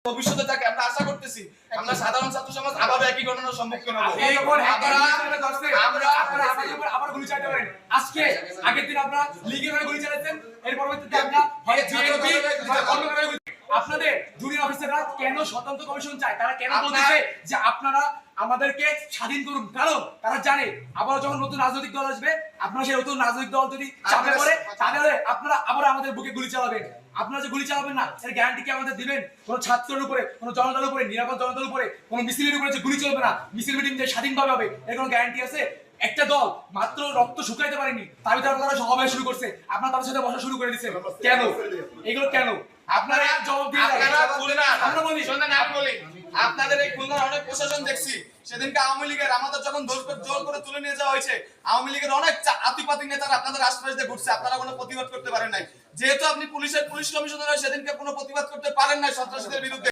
ভবিষ্যতে থাকে আমরা আশা করতেছি আমরা সাধারণ ছাত্র সমাজ আবার একই ঘটনার সম্মুখীন হব। আবার গুলি চালাতে পারেন। আজকে আগের দিন আপনারা লীগের হয়ে গুলি চালাচ্ছেন, এর পরবর্তীতে আপনারা আপনাদের জুনিয়র অফিসাররা কেন স্বতন্ত্র কমিশন চায়? তারা কেন বলতেছে যে আপনারা আমাদেরকে স্বাধীন করুন? কারণ তারা জানে আবার যখন নতুন রাজনৈতিক দল আসবে, আপনারা সেই নতুন রাজনৈতিক দল যদি চাপে পড়ে তাহলে আপনারা আবার আমাদের বুকে গুলি চালাবেন। আপনারা যে গুলি চালাবেন না এর গ্যারান্টি কি আমাদের দিবেন? কোন ছাত্রের উপরে, কোন জনতার উপরে, নিরাপদ জনতার উপরে, কোন মিছিলের উপরে যে গুলি চলবে না, মিছিল মিটিং যে স্বাধীনভাবে হবে, এর কোনো গ্যারান্টি আছে? একটা দল মাত্র রক্ত শুকাইতে পারেনি, তার ভিতরে আপনারা সমাবেশ শুরু করছে, আপনারা তাদের সাথে বসা শুরু করে দিচ্ছেন কেন? এগুলো কেন? আপনারা জবাব দিয়ে আমরা বলি শুনুন, আমি বলি আপনাদের এই খুলনার অনেক প্রশাসন দেখছি সেদিনকে আওয়ামী লীগের আমাদের যখন জোর করে তুলে নিয়ে যাওয়া হয়েছে, আওয়ামী লীগের অনেক আতিপাতি নেতারা আপনাদের আশপাশ দিয়ে ঘুরছে, আপনারা কোনো প্রতিবাদ করতে পারেন নাই। যেহেতু আপনি পুলিশ কমিশনার সেদিনকে কোনো প্রতিবাদ করতে পারেন নাই সন্ত্রাসীদের বিরুদ্ধে।